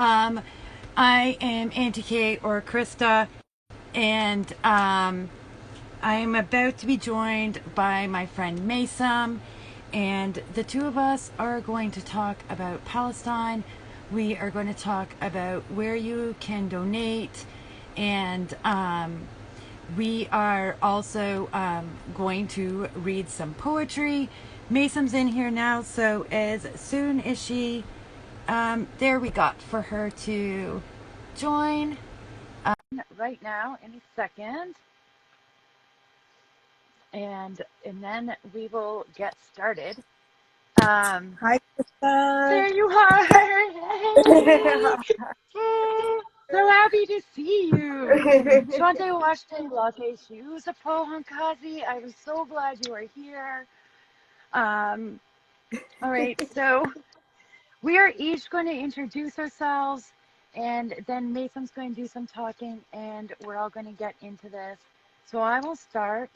I am Auntie Kate or Krista, and I am about to be joined by my friend Mason, and the two of us are going to talk about Palestine. We are going to talk about where you can donate, and we are also going to read some poetry. Mason's in here now, so as soon as she, there we got for her to join right now in a second, and then we will get started. Hi, Krista. There you are. Hey. So happy to see you. Shante Washte Lake Shoes Hankazi. I was so glad you are here. All right, so we are each going to introduce ourselves, and then Mason's going to do some talking, and we're all going to get into this. So I will start.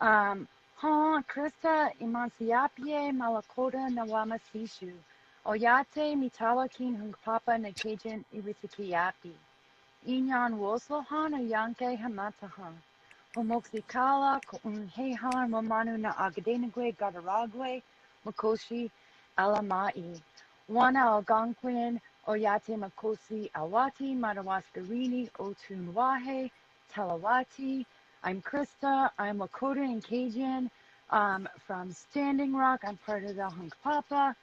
Krista Imansiapie Malakota Nawama Sishu. Oyate Mitalakin Hunkpapa Nakajin Iwisikiapi. Inyan Woslohan Oyanke Hamatahan. Homoxicala Kunhehan Momanu na Agadenagwe Gadaragwe Makoshi Alamai. Wana Algonquin Oyate Makosi Awati Madawaskarini Otunwahe Talawati. I'm Krista. I'm Lakota and Cajun from Standing Rock. I'm part of the Hunkpapa,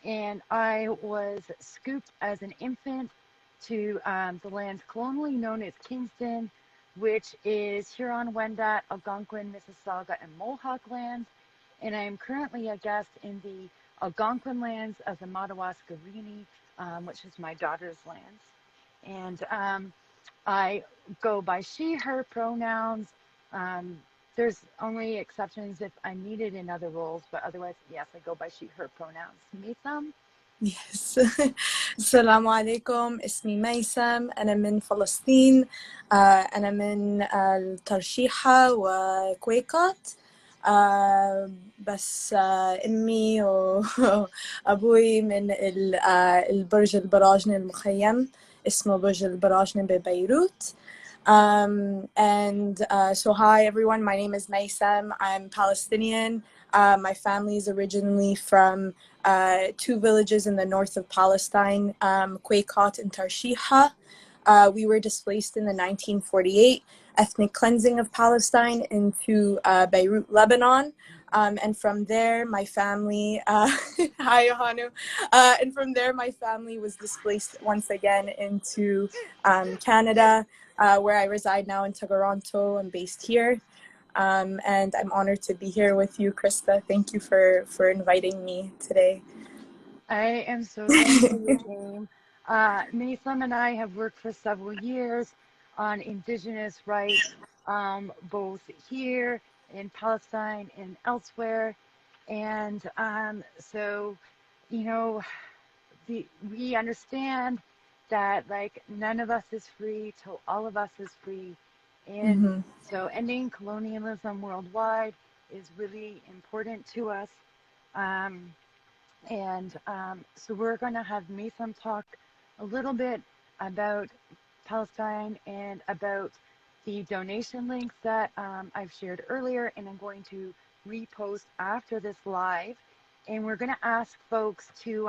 and I was scooped as an infant to the lands colonially known as Kingston, which is Huron-Wendat, Algonquin, Mississauga, and Mohawk lands. And I am currently a guest in the Algonquin lands of the Madawaskarini, which is my daughter's lands. And I go by she, her pronouns. There's only exceptions if I'm needed in other roles, but otherwise, yes, I go by she, her pronouns. Maysam? Yes. السلام عليكم. اسمي ميسم. أنا من فلسطين. أنا من الترشيحة وكويكات. بس أمي وأبوي من البرج البراجنة المخيم. اسمه برج البراجنة ببيروت. So hi everyone, my name is Maysam. I'm Palestinian. My family is originally from two villages in the north of Palestine, Quayqat and Tarshiha. We were displaced in the 1948 ethnic cleansing of Palestine into Beirut, Lebanon. And from there, my family, hi Yohanu, and from there, my family was displaced once again into Canada, where I reside now in Toronto. I'm based here. And I'm honored to be here with you, Krista. Thank you for inviting me today. I am so thankful you came. Maysam and I have worked for several years on Indigenous rights, both here in Palestine and elsewhere. And so, you know, we understand that like none of us is free till all of us is free. And so ending colonialism worldwide is really important to us. So we're going to have Mason talk a little bit about Palestine and about the donation links that I've shared earlier, and I'm going to repost after this live. And we're going to ask folks to,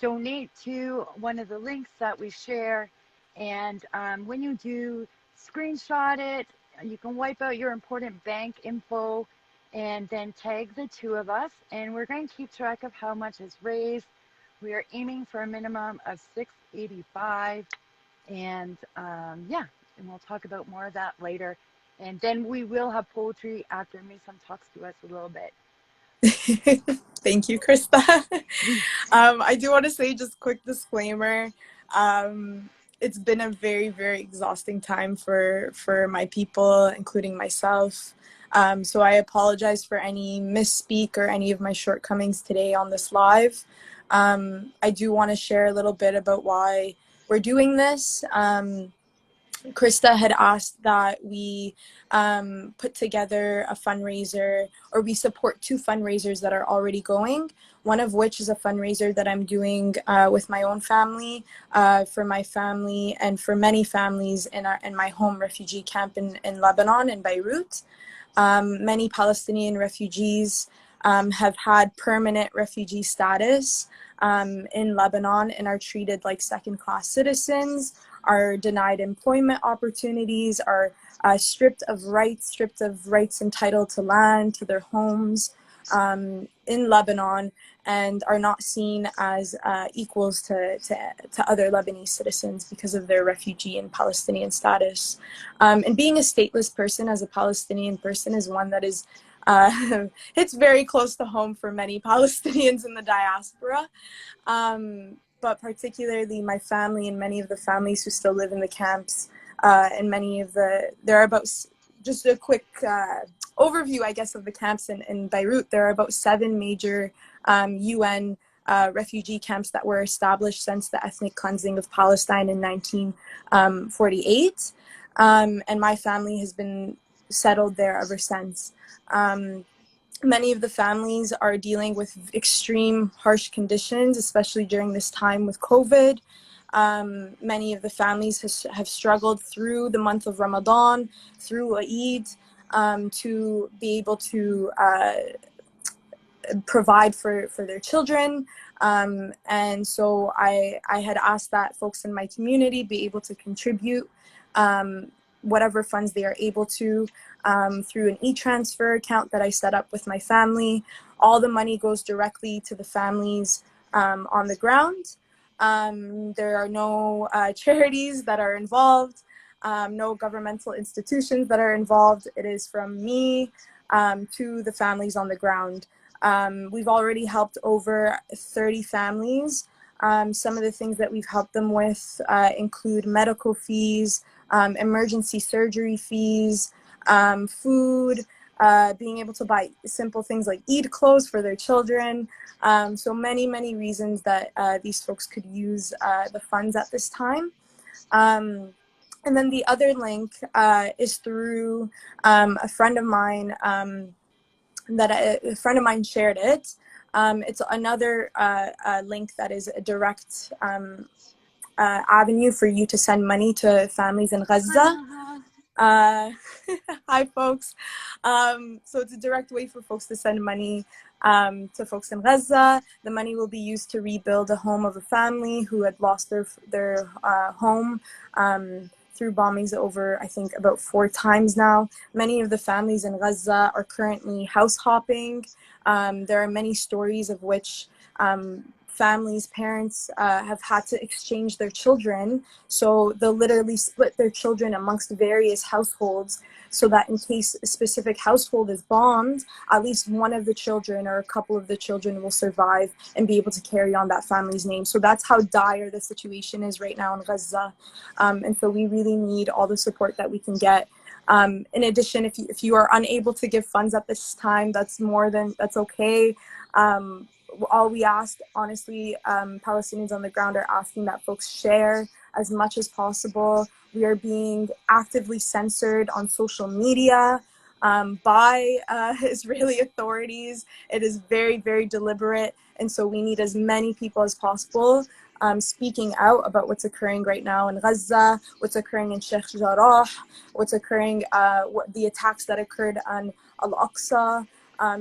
donate to one of the links that we share. And when you do, screenshot it. You can wipe out your important bank info and then tag the two of us, and we're going to keep track of how much is raised. We are aiming for a minimum of $685, and and we'll talk about more of that later. And then we will have poetry after Mason talks to us a little bit. Thank you, Krista. I do want to say just quick disclaimer. It's been a very, very exhausting time for my people, including myself. So I apologize for any misspeak or any of my shortcomings today on this live. I do want to share a little bit about why we're doing this. Krista had asked that we put together a fundraiser, or we support 2 fundraisers that are already going. One of which is a fundraiser that I'm doing with my own family, for my family and for many families in my home refugee camp in Lebanon, in Beirut. Many Palestinian refugees have had permanent refugee status in Lebanon and are treated like second-class citizens, are denied employment opportunities, are stripped of rights entitled to land, to their homes in Lebanon, and are not seen as equals to other Lebanese citizens because of their refugee and Palestinian status. And being a stateless person as a Palestinian person is one that is it's very close to home for many Palestinians in the diaspora. But particularly my family and many of the families who still live in the camps, and there are about, just a quick overview, I guess, of the camps in Beirut. There are about 7 major UN refugee camps that were established since the ethnic cleansing of Palestine in 1948. And my family has been settled there ever since. Many of the families are dealing with extreme harsh conditions, especially during this time with COVID. Many of the families have struggled through the month of Ramadan, through Eid, to be able to provide for their children. And so I had asked that folks in my community be able to contribute whatever funds they are able to through an e-transfer account that I set up with my family. All the money goes directly to the families on the ground. There are no charities that are involved, no governmental institutions that are involved. It is from me to the families on the ground. We've already helped over 30 families. Some of the things that we've helped them with include medical fees, emergency surgery fees, food, being able to buy simple things like Eid clothes for their children. So many reasons that these folks could use the funds at this time. And then the other link is through a friend of mine, a friend of mine shared it. It's another link that is a direct avenue for you to send money to families in Gaza. Hi, folks. So it's a direct way for folks to send money to folks in Gaza. The money will be used to rebuild a home of a family who had lost their home through bombings over, I think, about 4 times now. Many of the families in Gaza are currently house hopping. There are many stories of which families, parents have had to exchange their children. So they'll literally split their children amongst various households so that in case a specific household is bombed, at least one of the children or a couple of the children will survive and be able to carry on that family's name. So that's how dire the situation is right now in Gaza. And so we really need all the support that we can get. In addition, if you are unable to give funds at this time, that's okay. All we ask, honestly, Palestinians on the ground are asking that folks share as much as possible. We are being actively censored on social media by Israeli authorities. It is very deliberate, and so we need as many people as possible speaking out about what's occurring right now in Gaza, what's occurring in Sheikh Jarrah, what's occurring, the attacks that occurred on Al-Aqsa,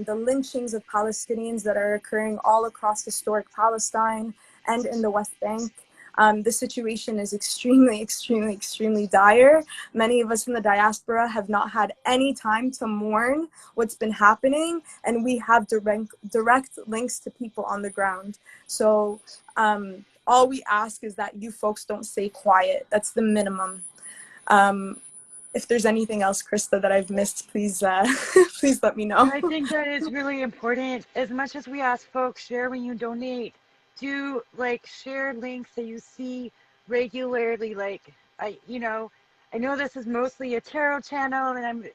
the lynchings of Palestinians that are occurring all across historic Palestine and in the West Bank. The situation is extremely dire. Many of us in the diaspora have not had any time to mourn what's been happening, and we have direct links to people on the ground. So all we ask is that you folks don't stay quiet. That's the minimum. If there's anything else, Krista, that I've missed, please please let me know. I think that is really important. As much as we ask folks, share when you donate, do share links that you see regularly. I know this is mostly a tarot channel and I'm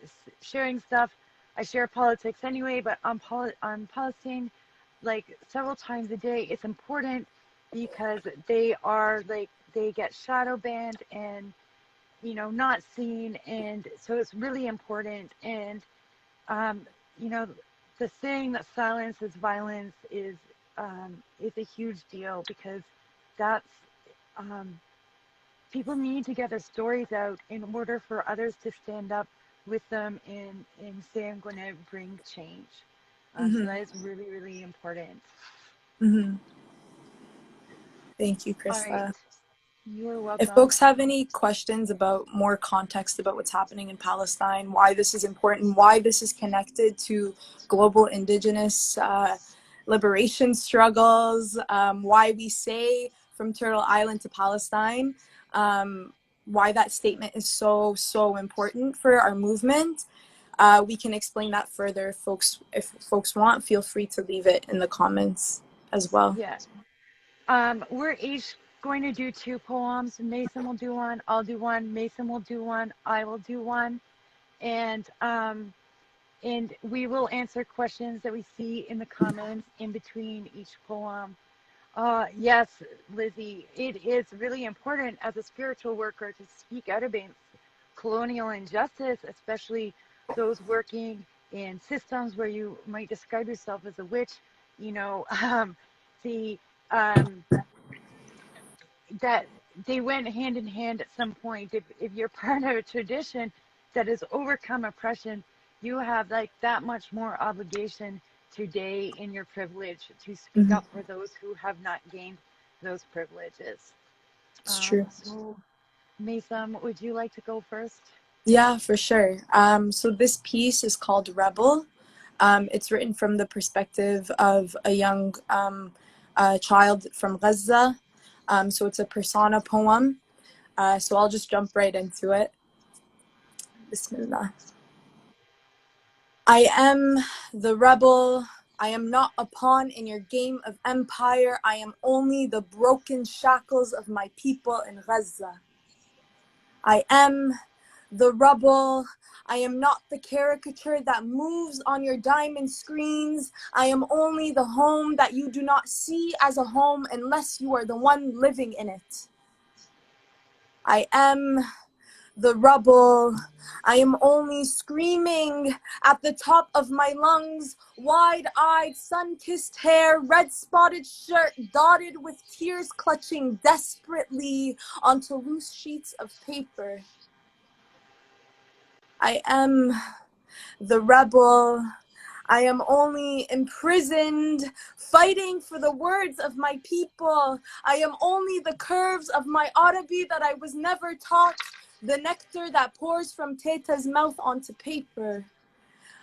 sharing stuff. I share politics anyway, but on Palestine, several times a day, it's important because they get shadow banned, and not seen. And so it's really important. And, um, you know, the saying that silence is violence is a huge deal, because that's, um, people need to get their stories out in order for others to stand up with them and say, I'm going to bring change. So Mm-hmm. that is really, really important. Mm-hmm. Thank you, All right. Krista. You're If welcome. folks have any questions about more context about what's happening in Palestine, why this is important, why this is connected to global indigenous liberation struggles, why we say from Turtle Island to Palestine, why that statement is so, so important for our movement, we can explain that further. If folks want, feel free to leave it in the comments as well. Yeah. We're each going to do two poems. Mason will do one, I'll do one, Mason will do one, I will do one. And we will answer questions that we see in the comments in between each poem. Yes, Lizzie, it is really important as a spiritual worker to speak out against colonial injustice, especially those working in systems where you might describe yourself as a witch. You know, the that they went hand in hand at some point. If you're part of a tradition that has overcome oppression, you have like that much more obligation today in your privilege to speak Mm-hmm. up for those who have not gained those privileges. It's true. So, Mason, would you like to go first? Yeah, for sure. So this piece is called Rebel. It's written from the perspective of a young child from Gaza. So it's a persona poem. So I'll just jump right into it. Bismillah. I am the rebel. I am not a pawn in your game of empire. I am only the broken shackles of my people in Gaza. I am the rubble. I am not the caricature that moves on your diamond screens. I am only the home that you do not see as a home unless you are the one living in it. I am the rubble. I am only screaming at the top of my lungs, wide-eyed, sun-kissed hair, red-spotted shirt, dotted with tears clutching desperately onto loose sheets of paper. I am the rebel. I am only imprisoned, fighting for the words of my people. I am only the curves of my Arabi that I was never taught, the nectar that pours from Teta's mouth onto paper.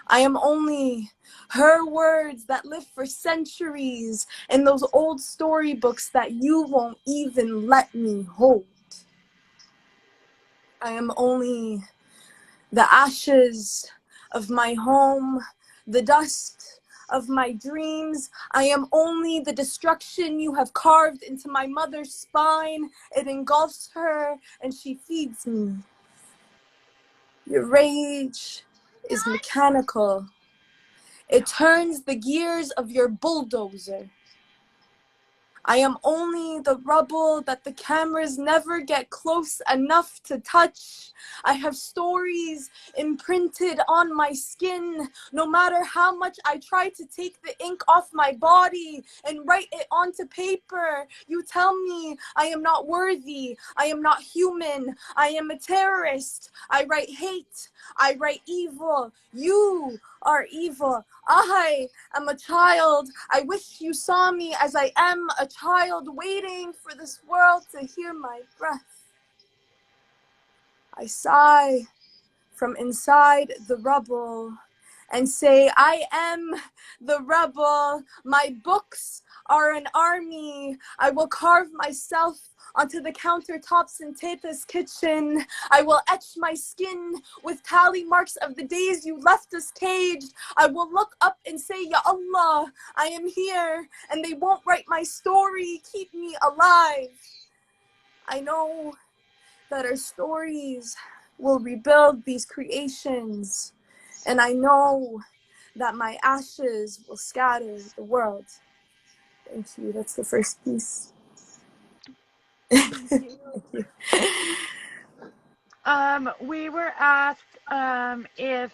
I am only her words that live for centuries in those old storybooks that you won't even let me hold. I am only the ashes of my home, the dust of my dreams. I am only the destruction you have carved into my mother's spine. It engulfs her and she feeds me. Your rage is mechanical. It turns the gears of your bulldozer. I am only the rubble that the cameras never get close enough to touch. I have stories imprinted on my skin. No matter how much I try to take the ink off my body and write it onto paper, you tell me I am not worthy. I am not human. I am a terrorist. I write hate. I write evil. You are evil. I am a child. I wish you saw me as I am, a child waiting for this world to hear my breath. I sigh from inside the rubble and say, I am the rebel. My books are an army. I will carve myself onto the countertops in Teta's kitchen. I will etch my skin with tally marks of the days you left us caged. I will look up and say, Ya Allah, I am here, and they won't write my story. Keep me alive. I know that our stories will rebuild these creations, and I know that my ashes will scatter the world. Thank you. That's the first piece. Thank you. Thank you. We were asked if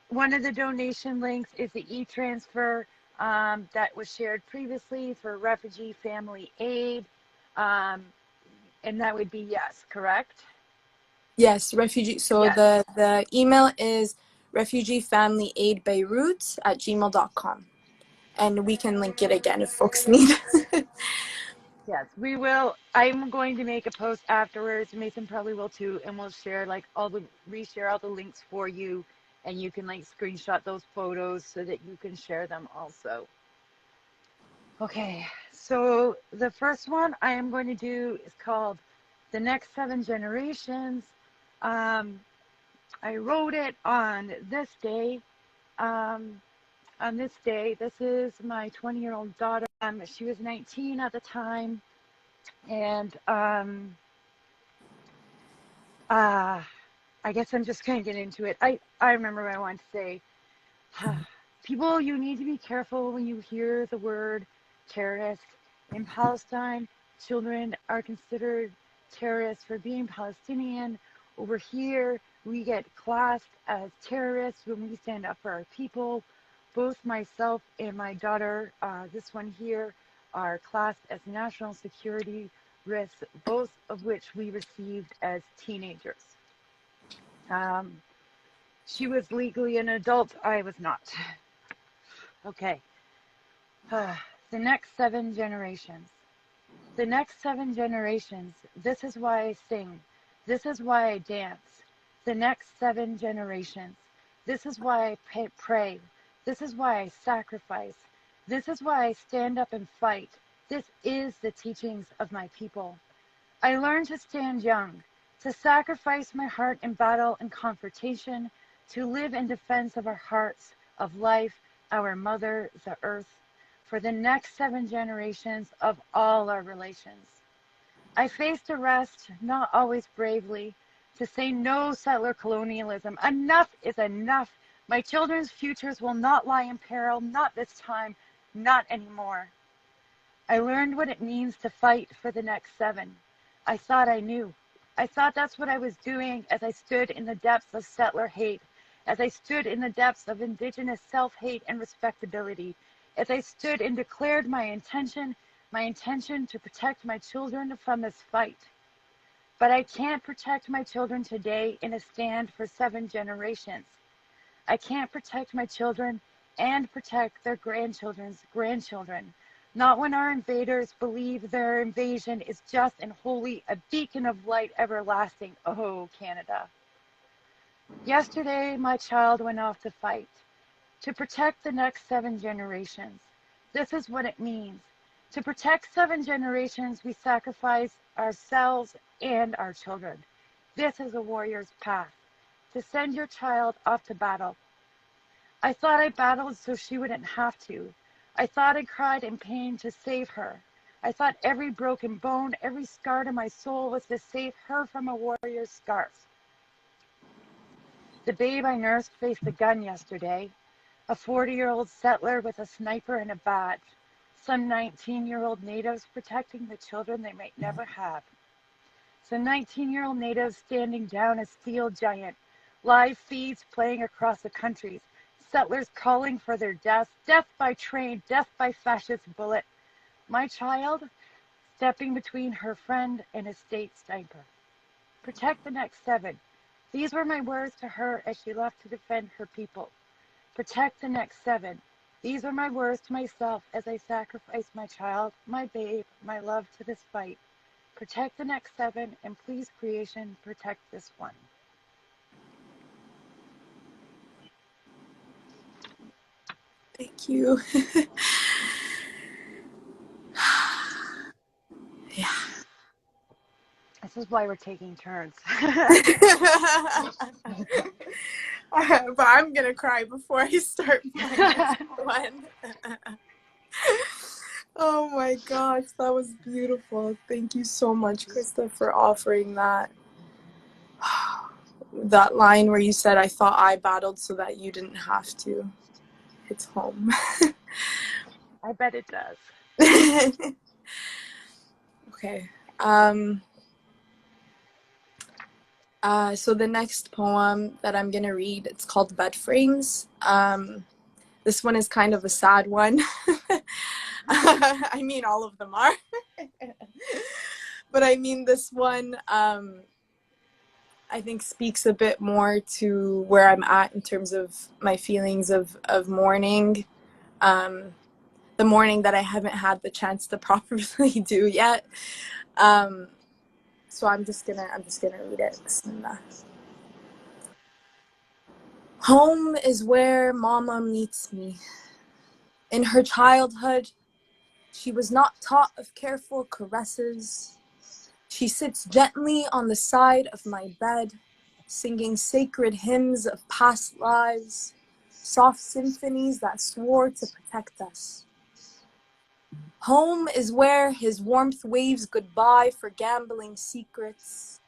one of the donation links is the e-transfer that was shared previously for refugee family aid, and that would be yes, correct? Yes, refugee. So Yes. the email is refugeefamyaidbeirut@gmail.com, and we can link it again if folks need. Yes, we will. I'm going to make a post afterwards. Mason probably will too, and we'll share like reshare all the links for you, and you can like screenshot those photos so that you can share them also. Okay, so the first one I am going to do is called "The Next 7 Generations." Um, I wrote it on this day. Um, this is my 20-year-old daughter. She was 19 at the time. And I guess I'm just going to get into it. I remember what I wanted to say. People, you need to be careful when you hear the word terrorist. In Palestine, children are considered terrorists for being Palestinian. Over here, we get classed as terrorists when we stand up for our people. Both myself and my daughter, this one here, are classed as national security risks, both of which we received as teenagers. Um, she was legally an adult, I was not. Okay. The next 7 generations. The next 7 generations. This is why I sing. This is why I dance. The next 7 generations. This is why I pray. This is why I sacrifice. This is why I stand up and fight. This is the teachings of my people. I learned to stand young, to sacrifice my heart in battle and confrontation, to live in defense of our hearts, of life, our mother, the earth, for the next 7 generations of all our relations. I faced arrest, not always bravely, to say no settler colonialism. Enough is enough. My children's futures will not lie in peril, not this time, not anymore. I learned what it means to fight for the next 7. I thought I knew. I thought that's what I was doing as I stood in the depths of settler hate, as I stood in the depths of indigenous self-hate and respectability, as I stood and declared my intention to protect my children from this fight. But I can't protect my children today in a stand for 7 generations. I can't protect my children and protect their grandchildren's grandchildren. Not when our invaders believe their invasion is just and wholly a beacon of light everlasting. Oh, Canada. Yesterday, my child went off to fight, to protect the next 7 generations. This is what it means. To protect 7 generations, we sacrifice ourselves and our children. This is a warrior's path. To send your child off to battle. I thought I battled so she wouldn't have to. I thought I cried in pain to save her. I thought every broken bone, every scar to my soul was to save her from a warrior's scars. The babe I nursed faced a gun yesterday. A 40-year-old settler with a sniper and a badge. Some 19-year-old natives protecting the children they might never have. Some 19-year-old natives standing down a steel giant. Live feeds playing across the countries. Settlers calling for their death. Death by train, death by fascist bullet. My child stepping between her friend and a state sniper. Protect the next 7. These were my words to her as she left to defend her people. Protect the next 7. These are my words to myself as I sacrifice my child, my babe, my love to this fight. Protect the next 7, and please, creation, protect this one. Thank you. Yeah. This is why we're taking turns. But I'm gonna cry before I start my next one. Oh my gosh, that was beautiful. Thank you so much, Krista, for offering that. That line where you said, I thought I battled so that you didn't have to. It's home. I bet it does. Okay. So the next poem that I'm gonna read, it's called Bed Frames. This one is kind of a sad one. I mean, all of them are. But I mean, this one, I think speaks a bit more to where I'm at in terms of my feelings of mourning. The mourning that I haven't had the chance to properly do yet. So I'm just gonna read it. Bismillah. Home is where Mama meets me. In her childhood, she was not taught of careful caresses. She sits gently on the side of my bed, singing sacred hymns of past lives, soft symphonies that swore to protect us. Home is where his warmth waves goodbye for gambling secrets,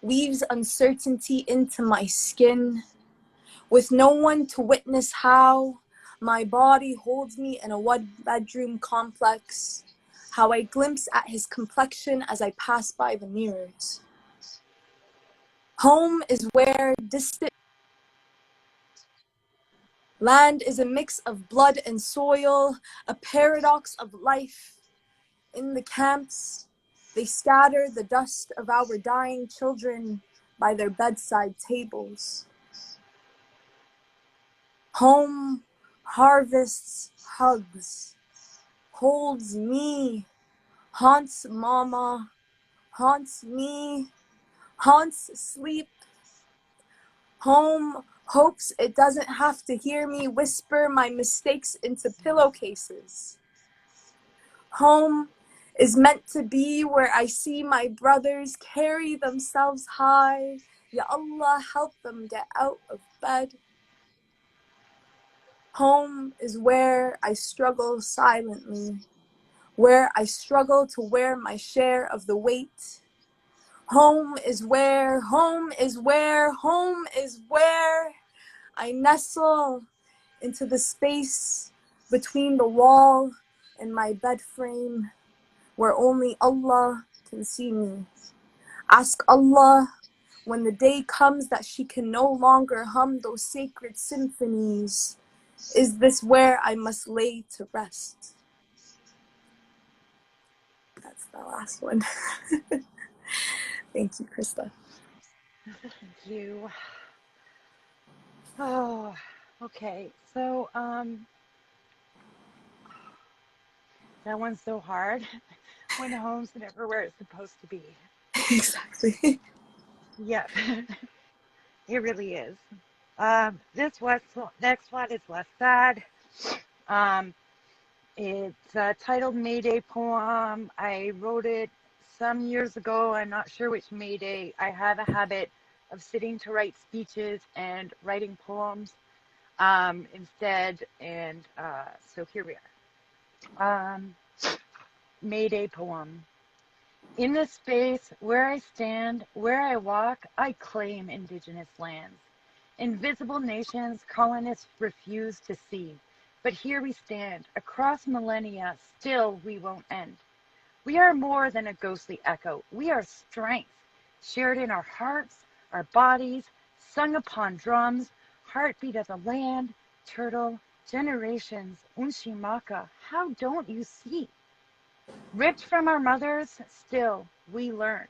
weaves uncertainty into my skin, with no one to witness how my body holds me in a one-bedroom complex, how I glimpse at his complexion as I pass by the mirrors. Home is where distant land is a mix of blood and soil, a paradox of life. In the camps, they scatter the dust of our dying children by their bedside tables. Home harvests hugs, holds me, haunts Mama, haunts me, haunts sleep. Home hopes it doesn't have to hear me whisper my mistakes into pillowcases. Home is meant to be where I see my brothers carry themselves high. Ya Allah, help them get out of bed. Home is where I struggle silently, where I struggle to wear my share of the weight. Home is where, home is where, home is where I nestle into the space between the wall and my bed frame, where only Allah can see me. Ask Allah when the day comes that she can no longer hum those sacred symphonies. Is this where I must lay to rest? That's the last one. Thank you, Krista. Thank you. Oh, okay. So, that one's so hard when home's never where it's supposed to be. Exactly. Yep, it really is. Next one is less sad. It's titled Mayday Poem. I wrote it some years ago. I'm not sure which Mayday. I have a habit of sitting to write speeches and writing poems instead. And so here we are. Mayday Poem. In this space where I stand, where I walk, I claim indigenous lands. Invisible nations colonists refuse to see. But here we stand, across millennia, still we won't end. We are more than a ghostly echo. We are strength, shared in our hearts, our bodies, sung upon drums, heartbeat of the land, turtle, generations, Unshimaka, how don't you see? Ripped from our mothers, still we learned.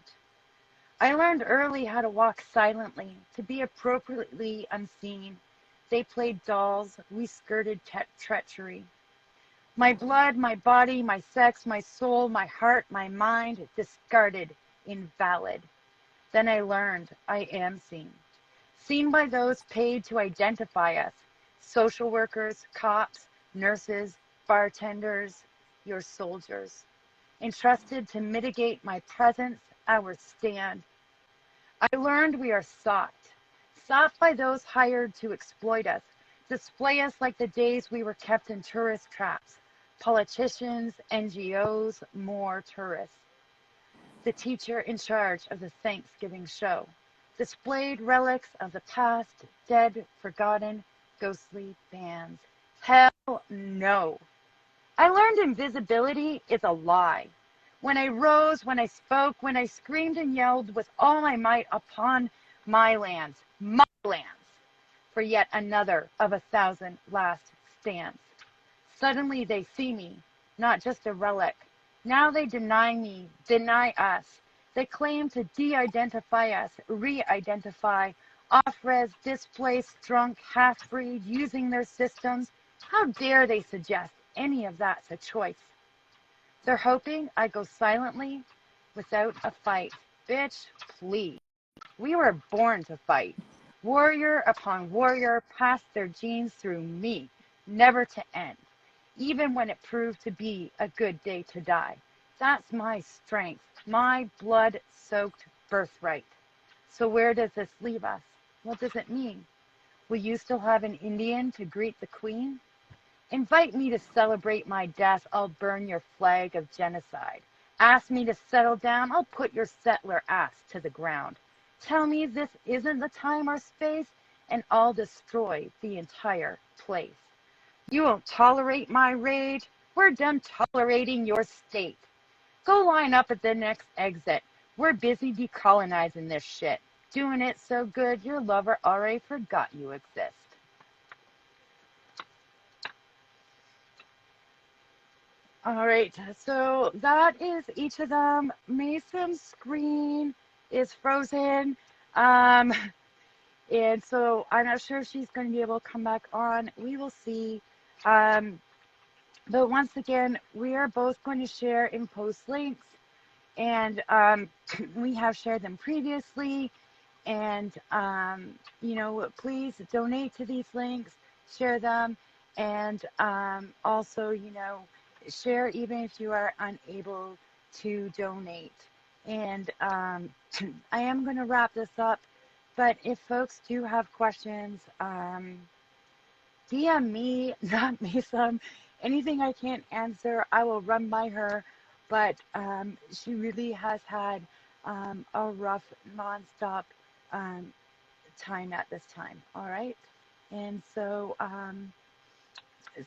I learned early how to walk silently, to be appropriately unseen. They played dolls, we skirted treachery. My blood, my body, my sex, my soul, my heart, my mind, discarded, invalid. Then I learned I am seen. Seen by those paid to identify us. Social workers, cops, nurses, bartenders, your soldiers. Entrusted to mitigate my presence, our stand. I learned we are sought by those hired to exploit us, display us like the days we were kept in tourist traps. Politicians, NGOs, more tourists. The teacher in charge of the Thanksgiving show displayed relics of the past, dead, forgotten, ghostly bands. Hell no. I learned invisibility is a lie. When I rose, when I spoke, when I screamed and yelled with all my might upon my lands, for yet another of 1,000 last stands. Suddenly they see me, not just a relic. Now they deny me, deny us. They claim to de-identify us, re-identify, off-res, displaced, drunk, half-breed, using their systems. How dare they suggest any of that's a choice? They're hoping I go silently without a fight. Bitch, please. We were born to fight. Warrior upon warrior passed their genes through me, never to end, even when it proved to be a good day to die. That's my strength, my blood-soaked birthright. So where does this leave us? What does it mean? Will you still have an Indian to greet the Queen? Invite me to celebrate my death, I'll burn your flag of genocide. Ask me to settle down, I'll put your settler ass to the ground. Tell me this isn't the time or space, and I'll destroy the entire place. You won't tolerate my rage, we're done tolerating your state. Go line up at the next exit. We're busy decolonizing this shit. Doing it so good, your lover already forgot you exist. All right, so that is each of them. Mason's screen is frozen. And so I'm not sure if she's going to be able to come back on. We will see. But once again, we are both going to share in post links. And we have shared them previously. And, please donate to these links, share them. And also, share even if you are unable to donate. And I am going to wrap this up, but if folks do have questions, DM me, not me some. Anything I can't answer, I will run by her, but she really has had a rough, nonstop time at this time, all right? And so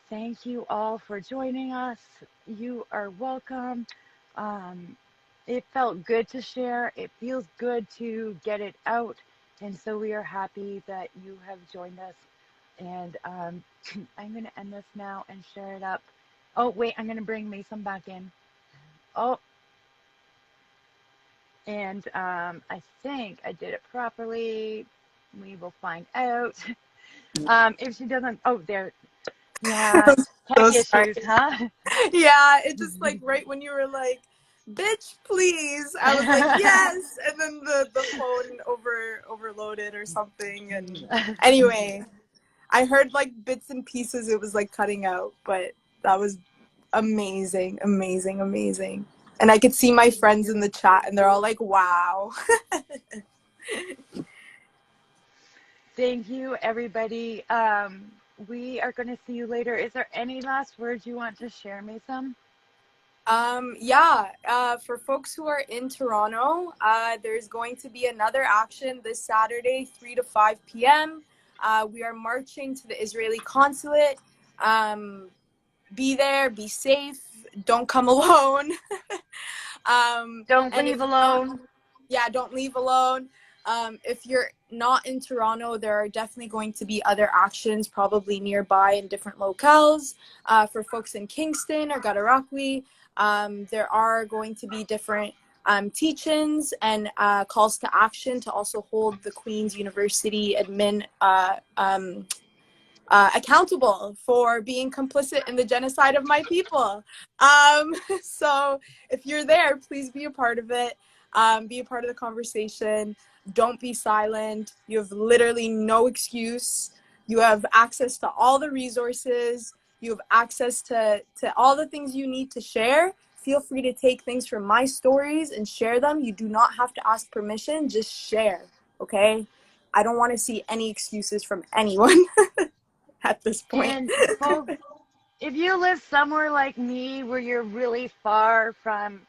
thank you all for joining us. You are welcome. It felt good to share. It feels good to get it out. And so we are happy that you have joined us. And I'm going to end this now and share it up. Oh, wait, I'm going to bring Mason back in. Oh, and I think I did it properly. We will find out. If she doesn't, oh, there. Yeah, tech So sorry. issues, huh? Yeah, it just like right when you were like, bitch, please. I was like, yes. And then the phone overloaded or something. And anyway, I heard like bits and pieces. It was like cutting out, but that was amazing, amazing, amazing. And I could see my friends in the chat and they're all like, wow. Thank you, everybody. We are going to see you later. Is there any last words you want to share, Mason? For folks who are in Toronto, there's going to be another action this Saturday, 3 to 5 p.m. We are marching to the Israeli consulate. Be there, be safe, don't come alone. Don't leave alone. Don't leave alone. If you're not in Toronto, there are definitely going to be other actions probably nearby in different locales. For folks in Kingston or Gatarakwi, there are going to be different teach-ins and calls to action to also hold the Queen's University admin accountable for being complicit in the genocide of my people. So if you're there, please be a part of it. Be a part of the conversation. Don't be silent. You have literally no excuse. You have access to all the resources. You have access to all the things you need to share. Feel free to take things from my stories and share them. You do not have to ask permission. Just share, okay? I don't want to see any excuses from anyone at this point. And folks, if you live somewhere like me where you're really far from,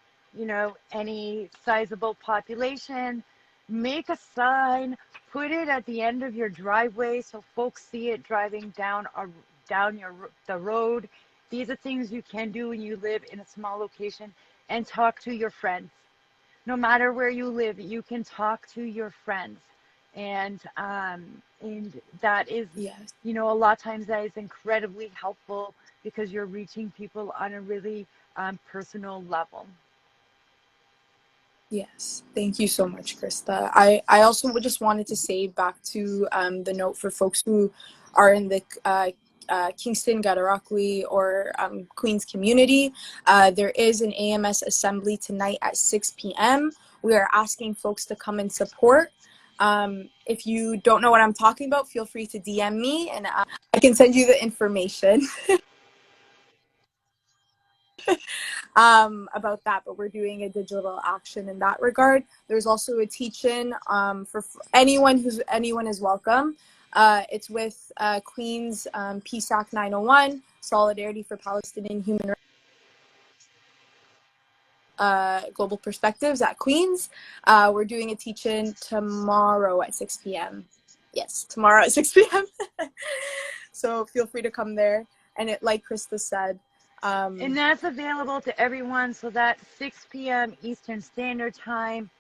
any sizable population, make a sign, put it at the end of your driveway so folks see it driving down the road. These are things you can do when you live in a small location, and talk to your friends. No matter where you live, you can talk to your friends And that is, Yes. you know, a lot of times that is incredibly helpful because you're reaching people on a really personal level. Yes, thank you so much, Krista. I also just wanted to say back to the note for folks who are in the Kingston, Gadarakli, or Queens community. There is an AMS assembly tonight at 6 p.m. We are asking folks to come and support. If you don't know what I'm talking about, feel free to DM me and I can send you the information. About that, but we're doing a digital action in that regard. There's also a teach-in for anyone is welcome. It's with Queens PSAC 901, Solidarity for Palestinian Human Global Perspectives at Queens. We're doing a teach-in tomorrow at 6 p.m. Yes, tomorrow at 6 p.m. So feel free to come there. And like Krista said, And that's available to everyone. So that's 6 p.m. Eastern Standard Time.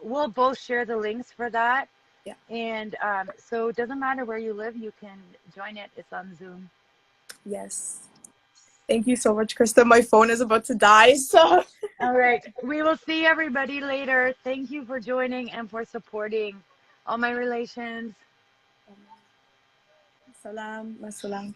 We'll both share the links for that. yeah. And so it doesn't matter where you live, you can join it. It's on Zoom. Yes. Thank you so much, Krista. My phone is about to die, so. All right. We will see everybody later. Thank you for joining and for supporting all my relations. Salam. Masalam.